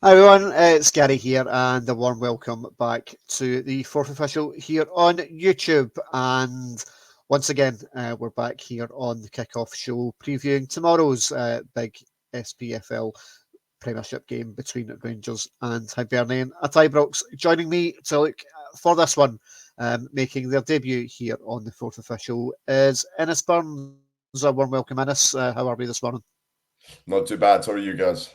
Hi everyone, it's Gary here, and a warm welcome back to the fourth official here on YouTube. And once again, we're back here on the kickoff show previewing tomorrow's big SPFL Premiership game between Rangers and Hibernian at Ibrox. Joining me to look for this one, making their debut here on the fourth official, is Ennis Burns. A warm welcome, Ennis. How are we this morning? Not too bad. How are you guys?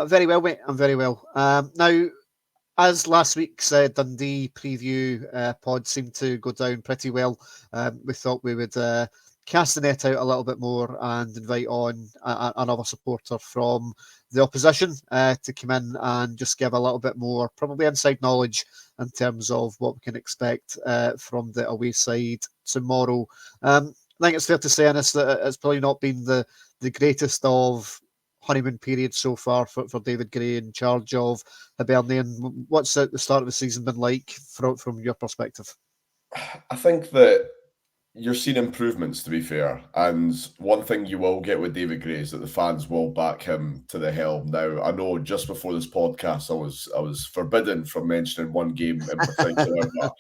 Very well, mate. I'm very well. Now, as last week's Dundee preview pod seemed to go down pretty well, we thought we would cast the net out a little bit more and invite on another supporter from the opposition to come in and just give a little bit more, probably inside knowledge in terms of what we can expect from the away side tomorrow. I think it's fair to say, Ennis, that it's probably not been the greatest of honeymoon period so far for David Gray in charge of Hibernian. What's the start of the season been like from your perspective? I think that you're seeing improvements, to be fair. And one thing you will get with David Gray is that the fans will back him to the helm. Now, I know just before this podcast, I was forbidden from mentioning one game in particular, but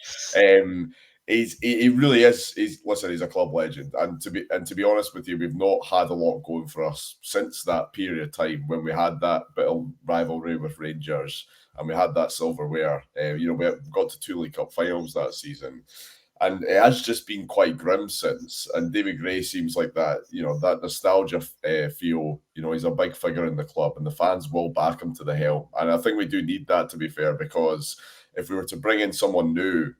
he really is. He's a club legend, and to be honest with you, we've not had a lot going for us since that period of time when we had that bit of rivalry with Rangers and we had that silverware. We got to two League Cup finals that season. And it has just been quite grim since. And David Gray seems like that, that nostalgia feel. He's a big figure in the club, and the fans will back him to the helm. And I think we do need that, to be fair, because if we were to bring in someone new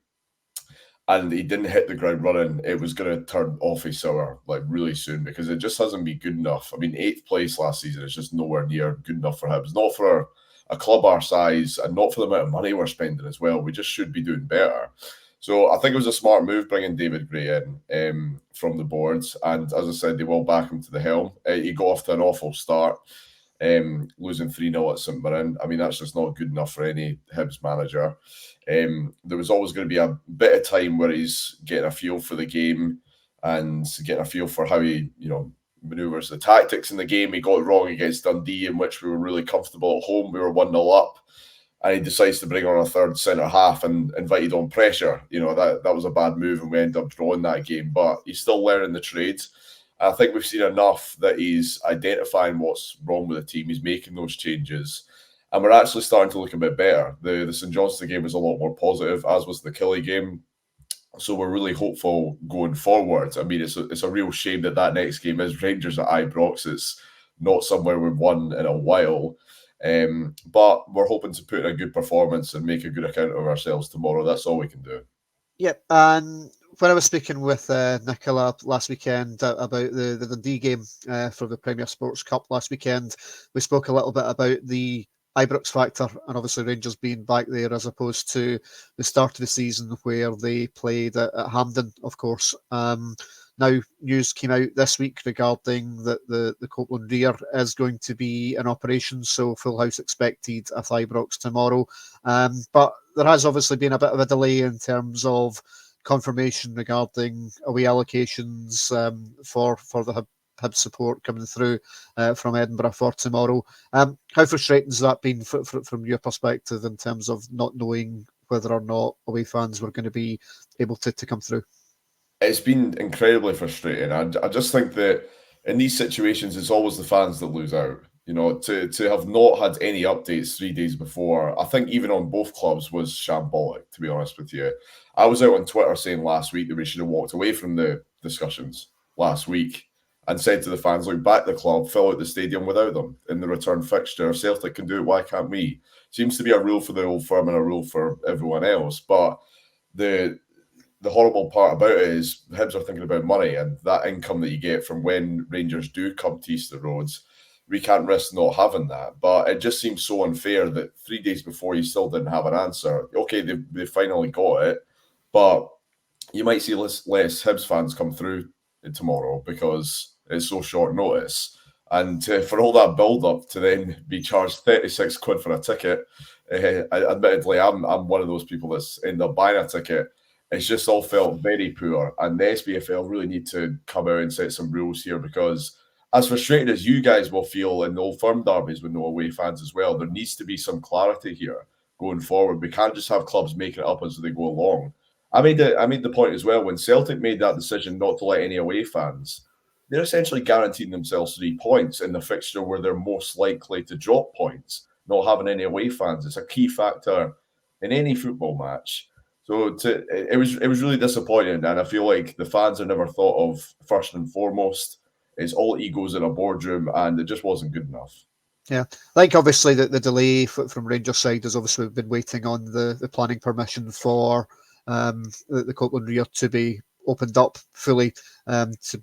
and he didn't hit the ground running, it was going to turn awfully sour like really soon because it just hasn't been good enough. I mean, eighth place last season is just nowhere near good enough for him. It's not for a club our size and not for the amount of money we're spending as well. We just should be doing better. So I think it was a smart move bringing David Gray in from the boards. And as I said, they will back him to the helm. He got off to an awful start, losing 3-0 at St Mirren. I mean, that's just not good enough for any Hibs manager. There was always going to be a bit of time where he's getting a feel for the game and getting a feel for how he, manoeuvres the tactics in the game. He got it wrong against Dundee, in which we were really comfortable at home. We were 1-0 up. And he decides to bring on a third centre half and invited on pressure. That was a bad move, and we ended up drawing that game. But he's still learning the trades. I think we've seen enough that he's identifying what's wrong with the team. He's making those changes. And we're actually starting to look a bit better. The St Johnstone game was a lot more positive, as was the Killie game. So we're really hopeful going forward. I mean, it's a real shame that next game is Rangers at Ibrox. It's not somewhere we've won in a while. But we're hoping to put in a good performance and make a good account of ourselves tomorrow. That's all we can do. Yep, and when I was speaking with Nicola last weekend about the Dundee game for the Premier Sports Cup last weekend, we spoke a little bit about the Ibrox factor and obviously Rangers being back there as opposed to the start of the season where they played at Hampden, of course. Now, news came out this week regarding that the Copeland rear is going to be in operation, so full house expected at Ibrox tomorrow. But there has obviously been a bit of a delay in terms of confirmation regarding away allocations for the Hibs support coming through from Edinburgh for tomorrow. How frustrating has that been from your perspective in terms of not knowing whether or not away fans were going to be able to come through? It's been incredibly frustrating. I just think that in these situations, it's always the fans that lose out. To have not had any updates 3 days before, I think even on both clubs was shambolic, to be honest with you. I was out on Twitter saying last week that we should have walked away from the discussions last week and said to the fans, look, back the club, fill out the stadium without them in the return fixture. If Celtic can do it, why can't we? Seems to be a rule for the old firm and a rule for everyone else. But the horrible part about it is Hibs are thinking about money and that income that you get from when Rangers do come to Easter Roads. We can't risk not having that. But it just seems so unfair that 3 days before you still didn't have an answer. Okay, they finally got it, but you might see less Hibs fans come through tomorrow because it's so short notice. And for all that build-up to then be charged 36 quid for a ticket, admittedly, I'm one of those people that's end up buying a ticket. It's just all felt very poor. And the SPFL really need to come out and set some rules here because as frustrated as you guys will feel in the Old Firm derbies with no away fans as well, there needs to be some clarity here going forward. We can't just have clubs making it up as they go along. I made the point as well when Celtic made that decision not to let any away fans. They're essentially guaranteeing themselves 3 points in the fixture where they're most likely to drop points. Not having any away fans, it's a key factor in any football match. So it was really disappointing, and I feel like the fans are never thought of first and foremost. It's all egos in a boardroom, and it just wasn't good enough. Yeah, like obviously the delay from Rangers side is obviously we've been waiting on the planning permission for the Copeland Rear to be opened up fully,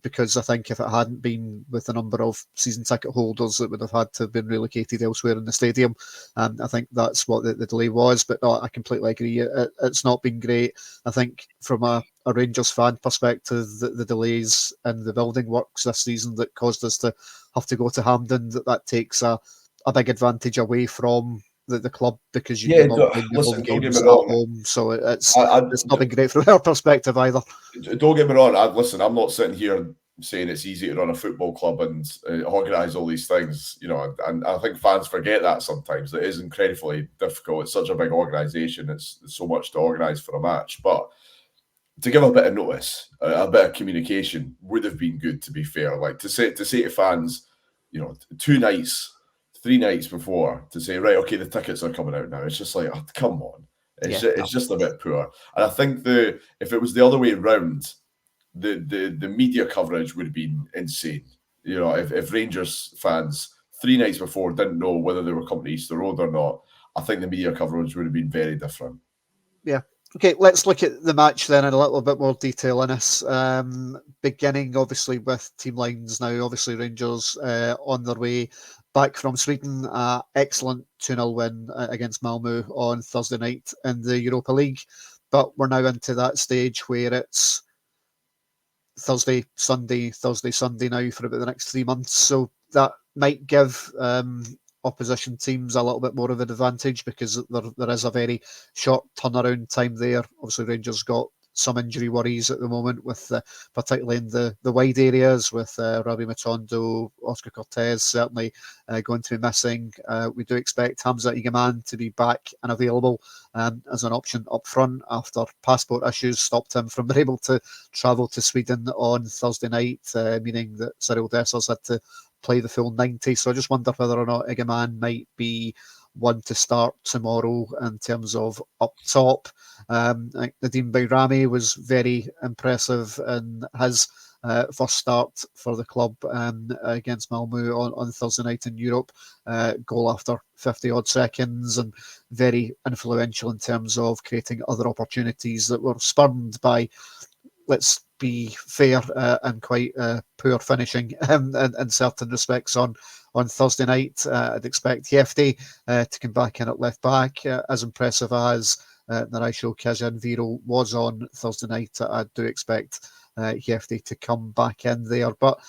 because I think if it hadn't been with the number of season ticket holders, it would have had to have been relocated elsewhere in the stadium. I think that's what the delay was, but no, I completely agree. It's not been great. I think from a Rangers fan perspective, the delays in the building works this season that caused us to have to go to Hampden, that takes a big advantage away from the club, because you're not playing your home games at home, so it's not been great from our perspective either. Don't get me wrong. I'm not sitting here saying it's easy to run a football club and organise all these things, and I think fans forget that sometimes. It is incredibly difficult. It's such a big organisation. It's so much to organise for a match, but to give a bit of notice, a bit of communication would have been good, to be fair. Like to say to fans, 2 nights, 3 nights before, to say, right, okay, the tickets are coming out now. It's just like, oh, come on. It's just a bit poor. And I think if it was the other way around, the media coverage would have been insane. If Rangers fans 3 nights before didn't know whether they were coming to Easter Road or not, I think the media coverage would have been very different. Yeah. Okay, let's look at the match then in a little bit more detail in this. Beginning obviously with team lines now. Obviously Rangers on their way back from Sweden. Excellent 2-0 win against Malmö on Thursday night in the Europa League. But we're now into that stage where it's Thursday, Sunday now for about the next 3 months. So that might give opposition teams a little bit more of an advantage, because there is a very short turnaround time there. Obviously, Rangers got some injury worries at the moment, with particularly in the wide areas, with Rabi Matondo, Oscar Cortez certainly going to be missing. We do expect Hamza Igaman to be back and available as an option up front, after passport issues stopped him from being able to travel to Sweden on Thursday night, meaning that Cyril Dessers had to play the full 90. So I just wonder whether or not Igaman might be one to start tomorrow in terms of up top. I think Nadim Bayrami was very impressive in his first start for the club against Malmö on Thursday night in Europe. Goal after 50 odd seconds, and very influential in terms of creating other opportunities that were spurned by, let's be fair, and quite poor finishing in certain respects on Thursday night. I'd expect Hefty to come back in at left back, as impressive as Narisho Kazanviro was on Thursday night. I do expect Hefty to come back in there, but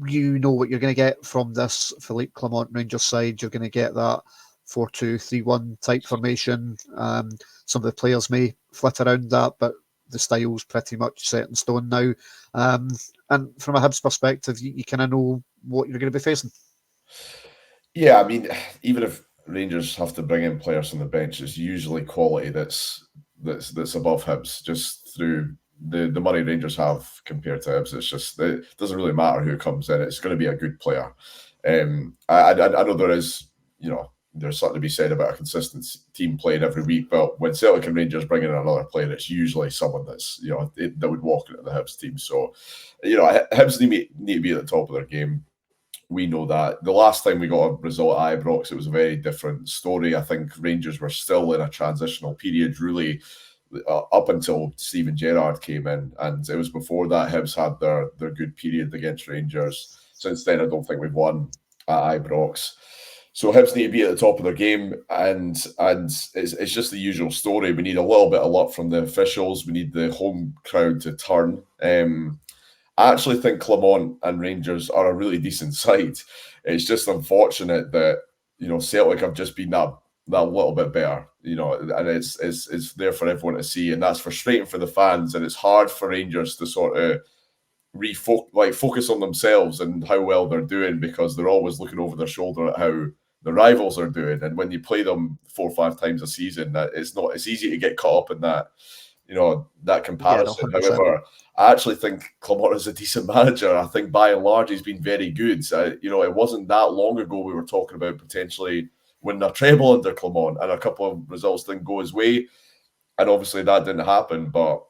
you know what you're going to get from this Philippe Clement Rangers side. You're going to get that 4-2-3-1 type formation. Some of the players may flit around that, but the style's pretty much set in stone now. And from a Hibs perspective, you kind of know what you're going to be facing. Yeah, I mean, even if Rangers have to bring in players on the bench, it's usually quality that's above Hibs, just through the money Rangers have compared to Hibs. It's just, it doesn't really matter who comes in. It's going to be a good player. I know there is, there's something to be said about a consistent team playing every week, but when Celtic and Rangers bring in another player, it's usually someone that's, that would walk into the Hibs team. So, Hibs need to be at the top of their game. We know that. The last time we got a result at Ibrox, it was a very different story. I think Rangers were still in a transitional period, really, up until Steven Gerrard came in, and it was before that Hibs had their good period against Rangers. Since then, I don't think we've won at Ibrox. So Hibs need to be at the top of their game, and it's just the usual story. We need a little bit of luck from the officials. We need the home crowd to turn. I actually think Clement and Rangers are a really decent side. It's just unfortunate that Celtic have just been that little bit better, and it's there for everyone to see, and that's frustrating for the fans, and it's hard for Rangers to sort of focus on themselves and how well they're doing, because they're always looking over their shoulder at how the rivals are doing. And when you play them 4 or 5 times a season, that it's easy to get caught up in that, that comparison. Yeah, no, 100%. However, I actually think Clamont is a decent manager. I think by and large he's been very good. It wasn't that long ago we were talking about potentially winning a treble under Clamont, and a couple of results didn't go his way, and obviously that didn't happen. But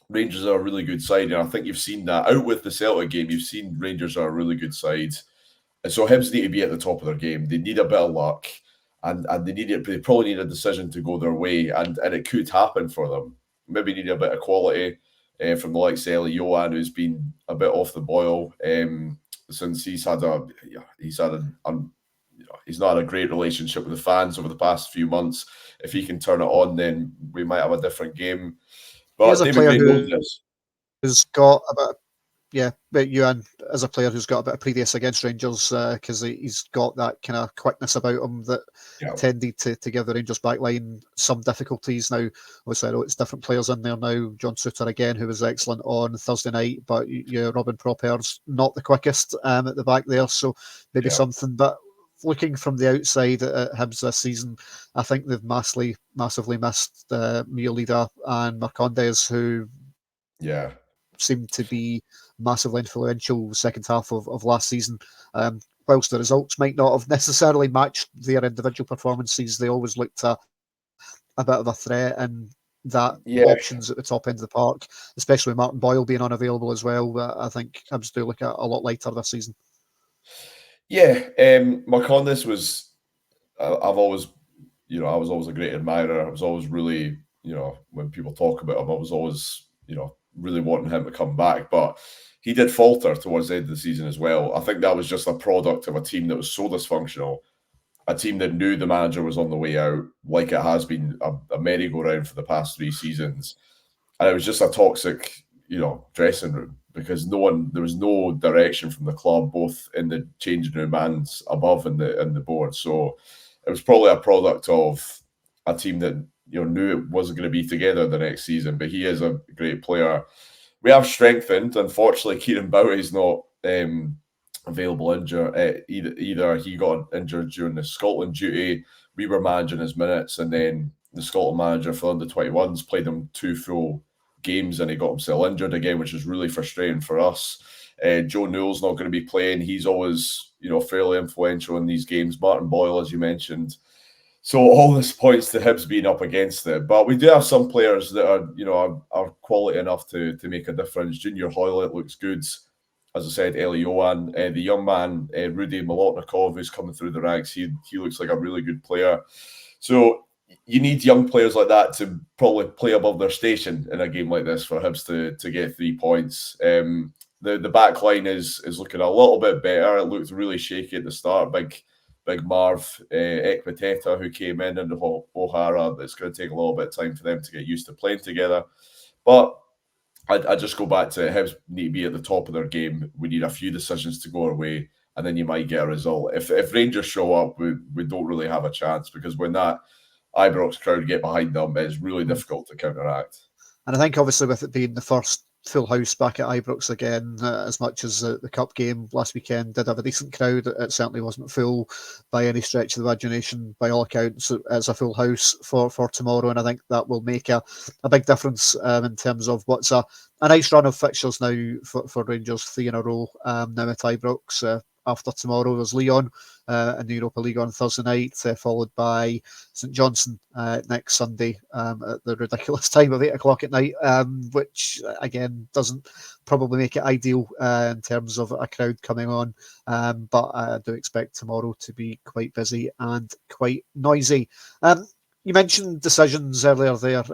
Rangers are a really good side, and I think you've seen that out with the Celtic game. You've seen Rangers are a really good side, and so Hibs need to be at the top of their game. They need a bit of luck, and they probably need a decision to go their way, and it could happen for them. Maybe need a bit of quality from the likes of Ellie Johan, who's been a bit off the boil since he's not had a great relationship with the fans over the past few months. If he can turn it on, then we might have a different game. But David Gray who's got a bit, but Ewan is a player who's got a bit of previous against Rangers because he's got that kind of quickness about him that tended to give the Rangers backline some difficulties. Now, obviously, I know it's different players in there now. John Souttar again, who was excellent on Thursday night, but Robin Proper's not the quickest at the back there, so maybe something. But looking from the outside at Hibs this season, I think they've massively missed Miolida and Marcondes, who seemed to be massively influential second half of last season. Whilst the results might not have necessarily matched their individual performances, they always looked a bit of a threat, and that options at the top end of the park, especially with Martin Boyle being unavailable as well, I think Hibs do look a lot lighter this season. Yeah, Marcondes was. I was always a great admirer. I was always really, when people talk about him, I was always, really wanting him to come back. But he did falter towards the end of the season as well. I think that was just a product of a team that was so dysfunctional, a team that knew the manager was on the way out, like it has been a merry-go-round for the past 3 seasons. And it was just a toxic, dressing room, because there was no direction from the club, both in the changing room and above in the board. So it was probably a product of a team that knew it wasn't going to be together the next season. But he is a great player. We have strengthened. Unfortunately, Kieran Bowie's not available injured. Either he got injured during the Scotland duty. We were managing his minutes, and then the Scotland manager for under 21s played him 2 full games, and he got himself injured again, which is really frustrating for us. Joe Newell's not going to be playing. He's always, fairly influential in these games. Martin Boyle, as you mentioned. So all this points to Hibs being up against it. But we do have some players that are quality enough to make a difference. Junior Hoylett looks good. As I said, Ellie Johan. The young man, Rudy Molotnikov, who's coming through the ranks, he looks like a really good player. So you need young players like that to probably play above their station in a game like this for Hibs to get 3 points. The back line is looking a little bit better. It looked really shaky at the start. Big Marv, Ekpiteta, who came in, and O'Hara. It's going to take a little bit of time for them to get used to playing together. But I just go back to Hibs need to be at the top of their game. We need a few decisions to go our way, and then you might get a result. If Rangers show up, we don't really have a chance, because when that Ibrox crowd get behind them, it's really difficult to counteract. And I think obviously with it being the first full house back at Ibrox again, as much as the cup game last weekend did have a decent crowd, it certainly wasn't full by any stretch of the imagination. By all accounts, it's a full house for tomorrow, and I think that will make a big difference in terms of what's a nice run of fixtures now for Rangers, 3 in a row now at Ibrox. After tomorrow, there's Lyon in the Europa League on Thursday night, followed by St Johnstone next Sunday at the ridiculous time of 8 o'clock at night, which again doesn't probably make it ideal in terms of a crowd coming on. But I do expect tomorrow to be quite busy and quite noisy. You mentioned decisions earlier there,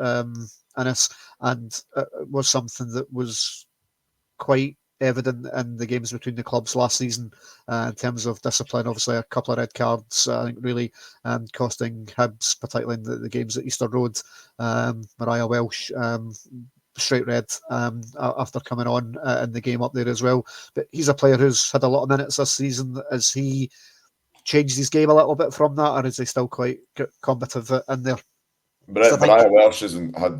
Innes, and it was something that was quite evident in the games between the clubs last season in terms of discipline. Obviously, a couple of red cards, I think, really costing Hibs, particularly in the games at Easter Road. Mariah Welsh, straight red after coming on in the game up there as well. But he's a player who's had a lot of minutes this season. Has he changed his game a little bit from that, or is he still quite combative in there? Mariah Welsh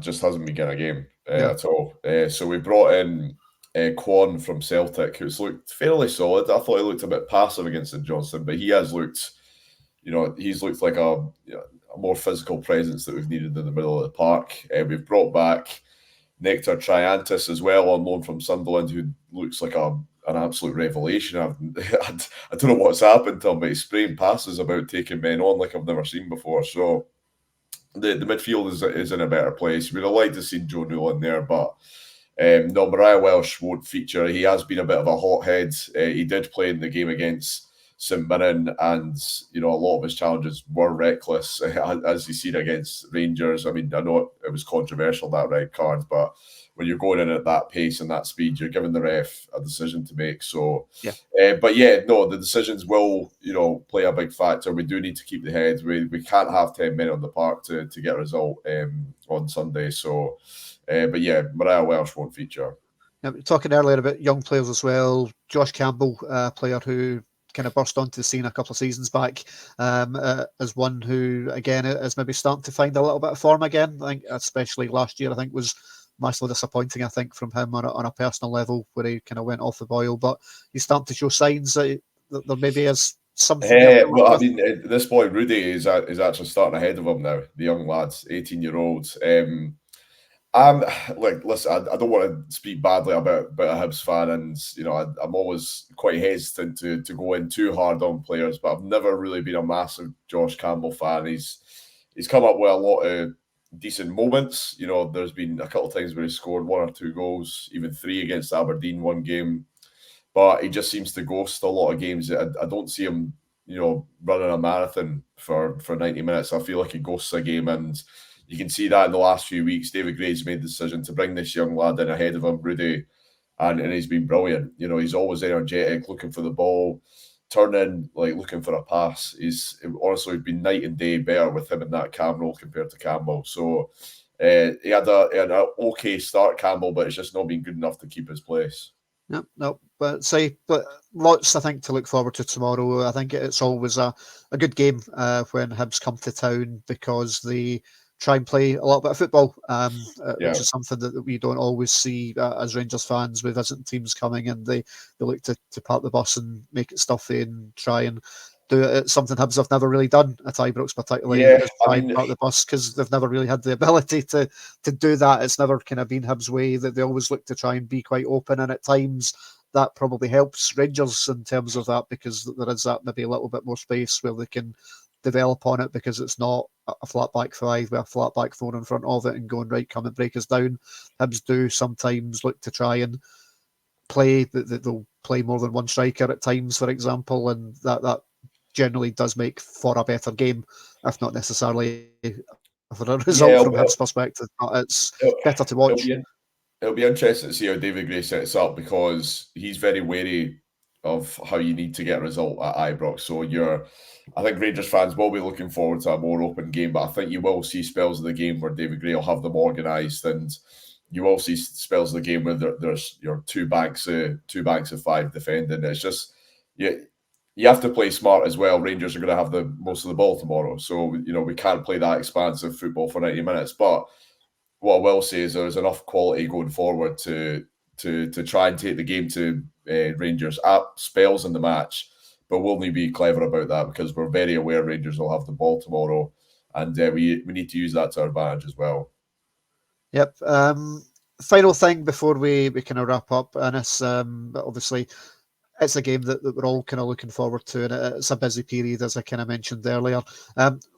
just hasn't been getting a game at all. So we brought in Kwon from Celtic, who's looked fairly solid. I thought he looked a bit passive against St Johnstone, but he has looked, he's looked like a more physical presence that we've needed in the middle of the park. We've brought back Nectar Triantis as well on loan from Sunderland, who looks like an absolute revelation. I don't know what's happened to him, but he's spraying passes about taking men on like I've never seen before. So the midfield is in a better place. We'd have liked to see Joe Newell in there, but no, Mariah Welsh won't feature. He has been a bit of a hothead. He did play in the game against St Mirren, and a lot of his challenges were reckless, as you seen against Rangers. I mean, I know it was controversial, that red card, but when you're going in at that pace and that speed, you're giving the ref a decision to make. So, but yeah, no, the decisions will, play a big factor. We do need to keep the heads. We can't have 10 men on the park to get a result on Sunday. So, but yeah, Mariah Welsh won't feature. Yeah, talking earlier about young players as well. Josh Campbell, a player who kind of burst onto the scene a couple of seasons back, as one who, again, is maybe starting to find a little bit of form again. I think, especially last year, I think was massively disappointing, I think, from him on a personal level, where he kind of went off the boil. But he's starting to show signs that there maybe is something. Well, I mean, this boy Rudy is actually starting ahead of him now. The young lad's 18-year-old. Listen, I don't want to speak badly about a Hibs fan, and I'm always quite hesitant to go in too hard on players, but I've never really been a massive Josh Campbell fan. He's come up with a lot of decent moments. There's been a couple of times where he scored 1 or 2 goals, even 3 against Aberdeen one game, but he just seems to ghost a lot of games. I don't see him, running a marathon for 90 minutes. I feel like he ghosts a game, and you can see that in the last few weeks. David Gray's made the decision to bring this young lad in ahead of him, Rudy, and he's been brilliant. He's always energetic, looking for the ball, turning, looking for a pass. He's honestly been night and day better with him in that cam role compared to Campbell. So he had an okay start, Campbell, but it's just not been good enough to keep his place. No, but lots, I think, to look forward to tomorrow. I think it's always a good game when Hibs come to town, because they try and play a little bit of football, which is something that we don't always see as Rangers fans. We visit teams coming and they look to park the bus and make it stuffy and try and do it. It's something Hibs have never really done at Ibrox, particularly. Park the bus, because they've never really had the ability to do that. It's never kind of been Hibs' way. That they always look to try and be quite open, and at times that probably helps Rangers in terms of that, because there is that maybe a little bit more space where they can develop on it, because it's not a flat back 5 with a flat back 4 in front of it and going, right, come and break us down. Hibs do sometimes look to try and play, they'll play more than one striker at times, for example, and that generally does make for a better game, if not necessarily for a result from Hibs' perspective. But it's better to watch. It'll be interesting to see how David Gray sets up, because he's very wary of how you need to get a result at Ibrox. So I think Rangers fans will be looking forward to a more open game, but I think you will see spells of the game where David Gray will have them organised, and you will see spells of the game where there's your two banks of 5 defending. It's just you have to play smart as well. Rangers are going to have the most of the ball tomorrow, so we can't play that expansive football for 90 minutes. But what I will say is there's enough quality going forward to try and take the game to Rangers at spells in the match, but we'll need to be clever about that, because we're very aware Rangers will have the ball tomorrow, and we need to use that to our advantage as well. Yep. Final thing before we kind of wrap up, and it's obviously it's a game that we're all kind of looking forward to, and it's a busy period, as I kind of mentioned earlier.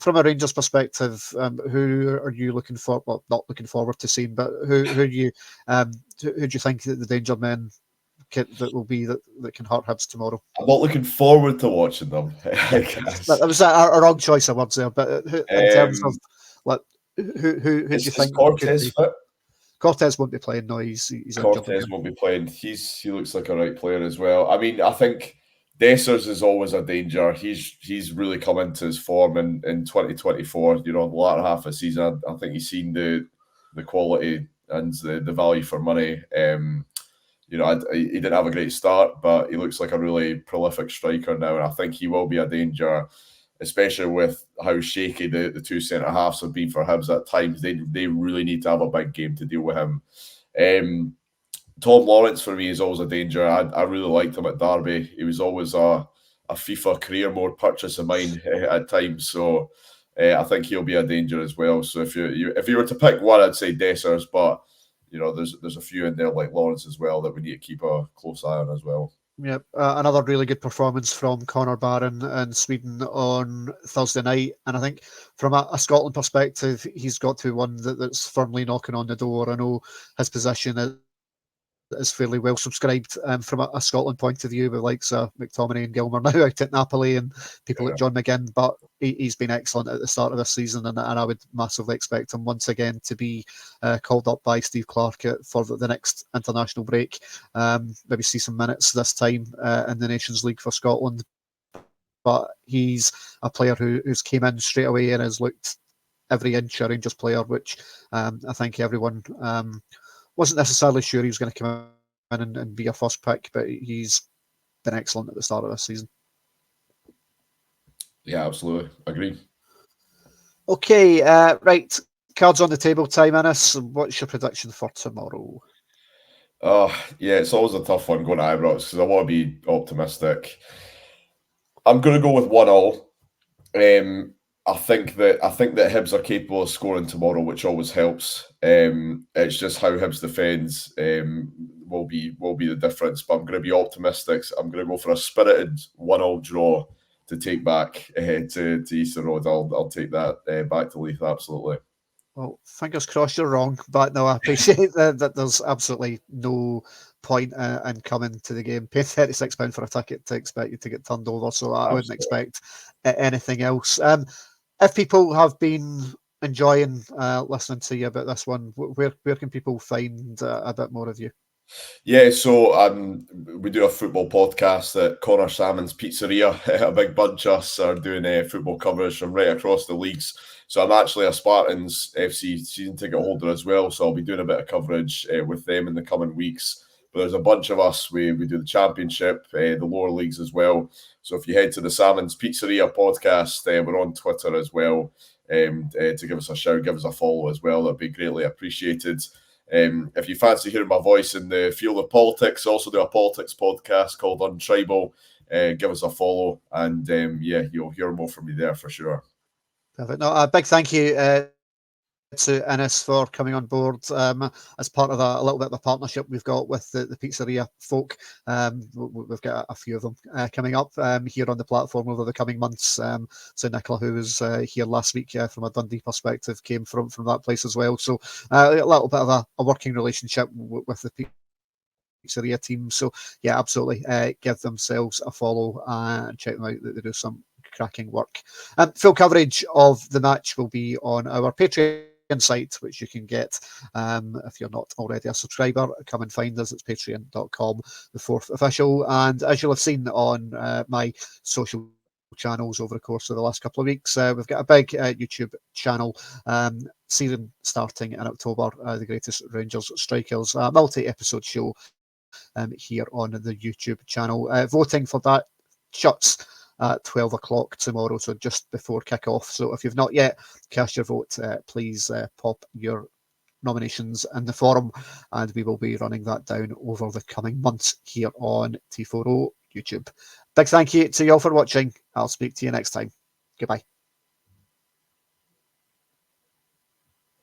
From a Rangers perspective, who are you looking for? Well, not looking forward to seeing, but who do you think that the danger men that will be that can hurt Hibs tomorrow? I'm not looking forward to watching them. That was a wrong choice of words there, but in terms of who do you think? Cortez fit? Cortez won't be playing. No, he's Cortez won't be playing. He looks like a right player as well. I mean, I think Dessers is always a danger. He's really come into his form in 2024. The latter half of the season, I think he's seen the quality and the value for money. He didn't have a great start, but he looks like a really prolific striker now, and I think he will be a danger, especially with how shaky the two centre-halves have been for Hibs at times. They really need to have a big game to deal with him. Tom Lawrence for me is always a danger. I really liked him at Derby. He was always a FIFA career mode purchase of mine at times. So I think he'll be a danger as well. So if you were to pick one, I'd say Dessers, but there's a few in there like Lawrence as well that we need to keep a close eye on as well. Yep, another really good performance from Conor Barron in Sweden on Thursday night. And I think from a Scotland perspective, he's got to be one that's firmly knocking on the door. I know his position is fairly well subscribed from a Scotland point of view, with likes of McTominay and Gilmer now out at Napoli and people like John McGinn. But he's been excellent at the start of this season, and I would massively expect him once again to be called up by Steve Clarke for the next international break. Maybe see some minutes this time in the Nations League for Scotland. But he's a player who's came in straight away and has looked every inch a Rangers player, which I think everyone wasn't necessarily sure he was going to come in and be a first pick, but he's been excellent at the start of this season. Yeah, absolutely. Agreed. Okay, right. Cards on the table time, Ennis. What's your prediction for tomorrow? Oh, yeah, it's always a tough one going to Ibrox because I want to be optimistic. I'm going to go with 1-1. I think that Hibs are capable of scoring tomorrow, which always helps. It's just how Hibs defends will be the difference. But I'm going to be optimistic. I'm going to go for a spirited 1-1 draw to take back to Easter Road. I'll take that back to Leith, absolutely. Well, fingers crossed you're wrong, but no, I appreciate that there's absolutely no point in coming to the game, paying £36 for a ticket to expect you to get turned over, so I wouldn't expect anything else. If people have been enjoying listening to you about this one, where can people find a bit more of you? Yeah, so we do a football podcast at Connor Sammon's Pizzeria. A big bunch of us are doing football coverage from right across the leagues. So I'm actually a Spartans FC season ticket holder as well. So I'll be doing a bit of coverage with them in the coming weeks. But there's a bunch of us. We do the Championship, the lower leagues as well. So if you head to the Sammon's Pizzeria podcast, we're on Twitter as well. To give us a shout, give us a follow as well. That'd be greatly appreciated. If you fancy hearing my voice in the field of politics, I also do a politics podcast called Untribal. Give us a follow, and you'll hear more from me there for sure. Perfect. No, a big thank you to Ennis for coming on board as part of a little bit of a partnership we've got with the Pizzeria folk. We've got a few of them coming up here on the platform over the coming months. So Nicola, who was here last week from a Dundee perspective, came from that place as well. So a little bit of a working relationship with the Pizzeria team. So yeah, absolutely give themselves a follow and check them out. They do some cracking work. Full coverage of the match will be on our Patreon site, which you can get if you're not already a subscriber. Come and find us. It's patreon.com, the fourth official. And as you'll have seen on my social channels over the course of the last couple of weeks, we've got a big YouTube channel season starting in October, the Greatest Rangers Strikers, multi-episode show here on the YouTube channel. Voting for that shuts at 12 o'clock tomorrow, so just before kick-off. So if you've not yet cast your vote, please pop your nominations in the forum, and we will be running that down over the coming months here on T4O YouTube. Big thank you to you all for watching. I'll speak to you next time. Goodbye.